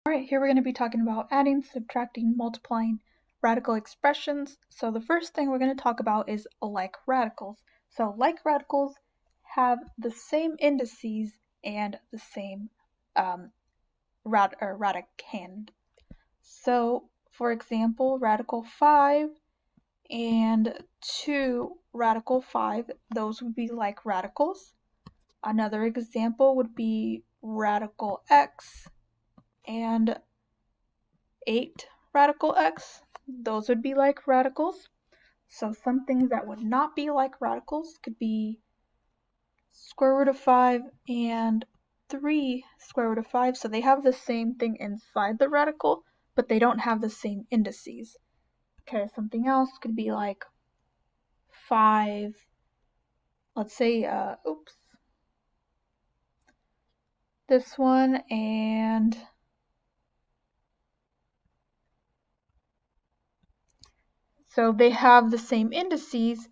Alright, here we're going to be talking about adding, subtracting, multiplying radical expressions. So the first thing we're going to talk about is like radicals. So like radicals have the same indices and the same radicand. So for example, radical 5 and 2 radical 5, those would be like radicals. Another example would be radical x and 8 radical x, those would be like radicals. So some things that would not be like radicals could be square root of 5 and 3 square root of 5. So they have the same thing inside the radical, but they don't have the same indices. Okay, something else could be like 5, let's say, this one and so they have the same indices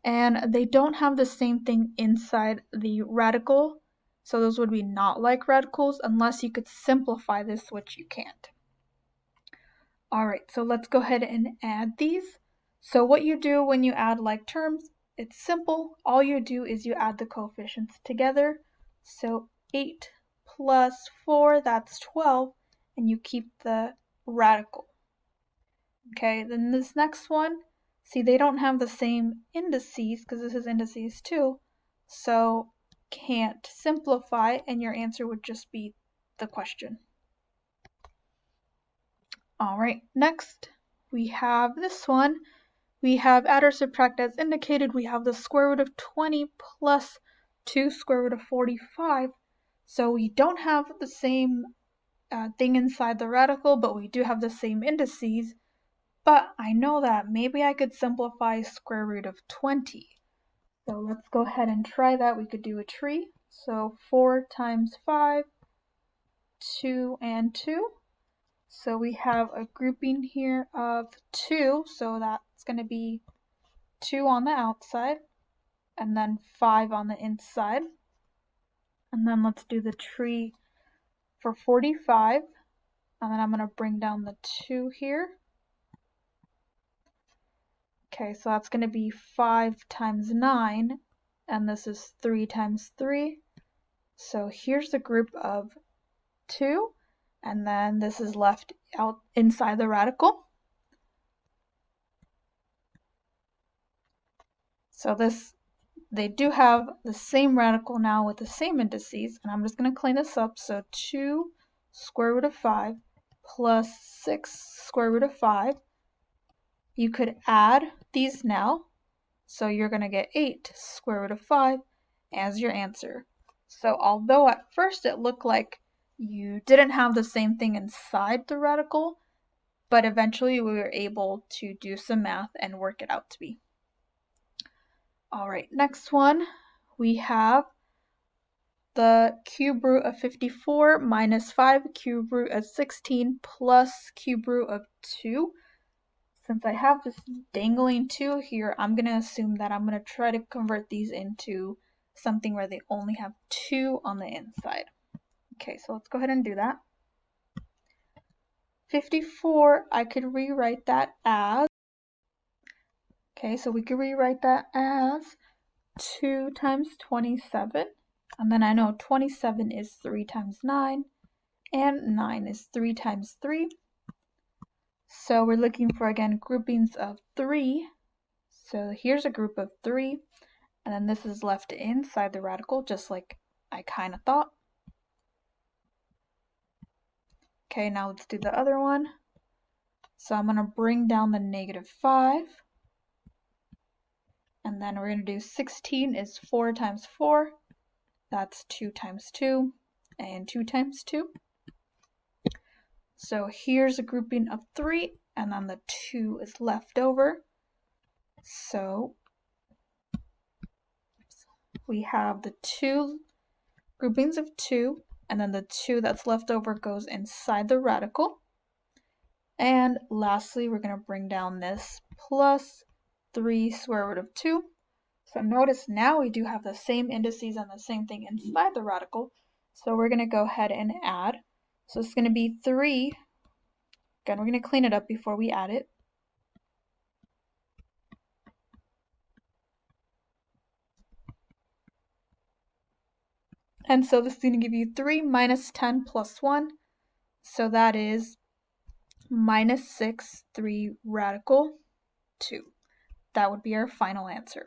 and they don't have the same thing inside the radical, so those would be not like radicals unless you could simplify this, which you can't. Alright, so let's go ahead and add these. So what you do when you add like terms, it's simple. All you do is you add the coefficients together. So 8 plus 4, that's 12, and you keep the radical. Okay, then this next one, see, they don't have the same indices because this is indices too, so can't simplify, and your answer would just be the question. Alright, next we have this one. We have add or subtract as indicated. We have the square root of 20 plus 2 square root of 45. So we don't have the same thing inside the radical, but we do have the same indices. But I know that maybe I could simplify square root of 20. So let's go ahead and try that. We could do a tree. So 4 times 5, 2 and 2. So we have a grouping here of 2. So that's going to be 2 on the outside and then 5 on the inside. And then let's do the tree for 45. And then I'm going to bring down the 2 here. Okay, so that's going to be 5 times 9, and this is 3 times 3. So here's the group of 2, and then this is left out inside the radical. So they do have the same radical now with the same indices, and I'm just going to clean this up. So 2 square root of 5 plus 6 square root of 5. You could add these now. So you're going to get 8 square root of 5 as your answer. So although at first it looked like you didn't have the same thing inside the radical, but eventually we were able to do some math and work it out to be. Alright, next one we have the cube root of 54 minus 5 cube root of 16 plus cube root of 2. Since I have this dangling 2 here, I'm going to assume that I'm going to try to convert these into something where they only have 2 on the inside. Okay, so let's go ahead and do that. 54, I could rewrite that as, okay, so we could rewrite that as 2 times 27. And then I know 27 is 3 times 9, and 9 is 3 times 3. So we're looking for, again, groupings of 3. So here's a group of 3, and then this is left inside the radical, just like I kind of thought. Okay, now let's do the other one. So I'm going to bring down the negative 5. And then we're going to do 16 is 4 times 4. That's 2 times 2, and 2 times 2. So here's a grouping of 3, and then the 2 is left over. So we have the 2 groupings of 2, and then the 2 that's left over goes inside the radical. And lastly, we're going to bring down this plus 3 square root of 2. So notice now we do have the same indices and the same thing inside the radical. So we're going to go ahead and add. So it's going to be 3. Again, we're going to clean it up before we add it. And so this is going to give you 3 minus 10 plus 1. So that is minus 6, 3 radical 2. That would be our final answer.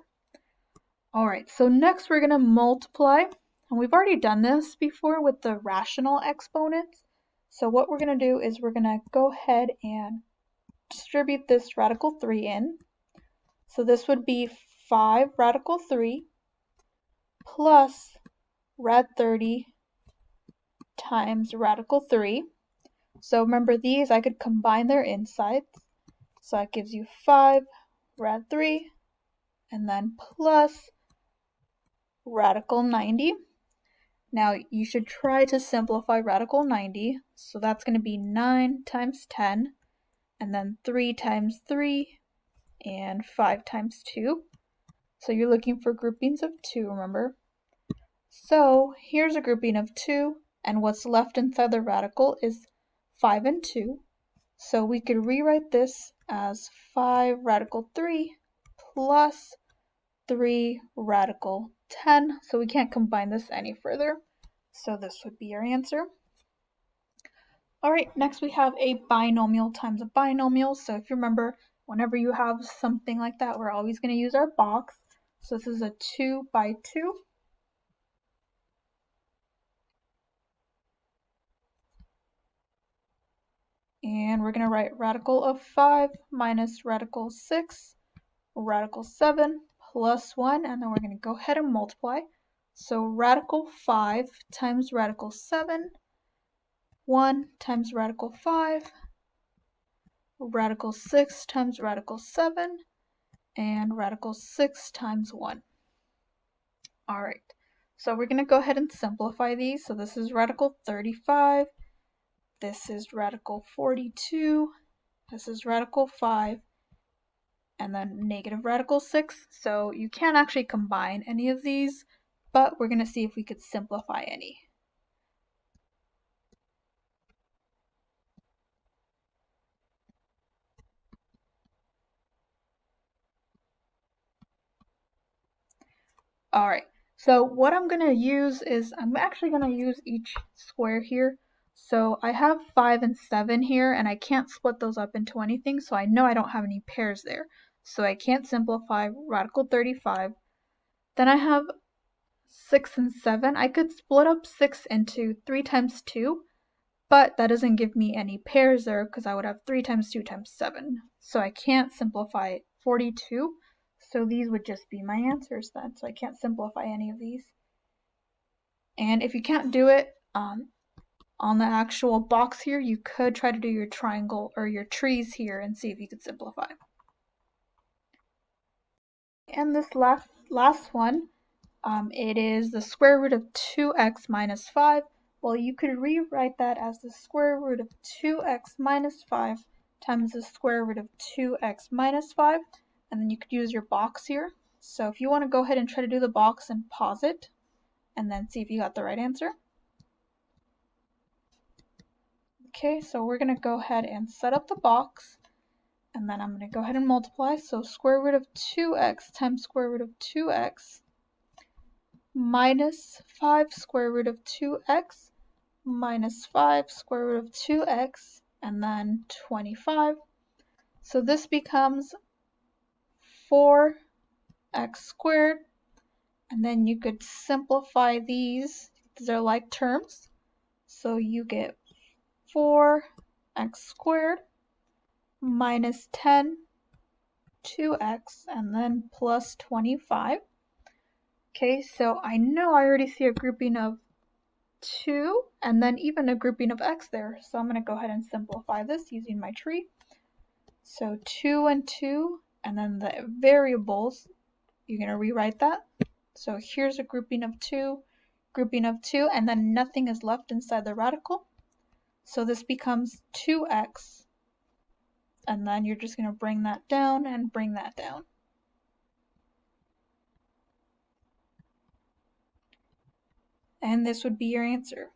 Alright, so next we're going to multiply. And we've already done this before with the rational exponents. So what we're going to do is we're going to go ahead and distribute this radical 3 in. So this would be 5 radical 3 plus rad 30 times radical 3. So remember these, I could combine their insides. So that gives you 5 rad 3 and then plus radical 90. Now you should try to simplify radical 90. So that's going to be 9 times 10 and then 3 times 3 and 5 times 2. So you're looking for groupings of 2, remember? So here's a grouping of 2, and what's left inside the radical is 5 and 2. So we could rewrite this as 5 radical 3 plus 3 radical 10. So we can't combine this any further. So this would be our answer. Alright, next we have a binomial times a binomial. So if you remember, whenever you have something like that, we're always going to use our box. So this is a 2 by 2. And we're going to write radical of 5 minus radical 6, radical 7 plus 1, and then we're going to go ahead and multiply. So radical 5 times radical 7, 1 times radical 5, radical 6 times radical 7, and radical 6 times 1. Alright, so we're going to go ahead and simplify these. So this is radical 35, this is radical 42, this is radical 5, and then negative radical 6. So you can't actually combine any of these, but we're going to see if we could simplify any. Alright, so what I'm going to use is, I'm actually going to use each square here. So I have 5 and 7 here, and I can't split those up into anything, so I know I don't have any pairs there. So I can't simplify radical 35. Then I have 6 and 7. I could split up 6 into 3 times 2, but that doesn't give me any pairs there because I would have 3 times 2 times 7. So I can't simplify 42. So these would just be my answers then. So I can't simplify any of these. And if you can't do it on the actual box here, you could try to do your triangle or your trees here and see if you could simplify. And this last one, it is the square root of 2x minus 5. Well, you could rewrite that as the square root of 2x minus 5 times the square root of 2x minus 5, and then you could use your box here. So if you want to go ahead and try to do the box and pause it, and then see if you got the right answer. Okay, so we're going to go ahead and set up the box, and then I'm going to go ahead and multiply. So square root of 2x times square root of 2x minus 5 square root of 2x minus 5 square root of 2x, and then 25. So this becomes 4x squared, and then you could simplify these. These are like terms. So you get 4x squared minus 10 2x, and then plus 25. Okay, so I know I already see a grouping of 2 and then even a grouping of x there. So I'm going to go ahead and simplify this using my tree. So 2 and 2, and then the variables, you're going to rewrite that. So here's a grouping of 2, and then nothing is left inside the radical. So this becomes 2x, and then you're just going to bring that down and bring that down. And this would be your answer.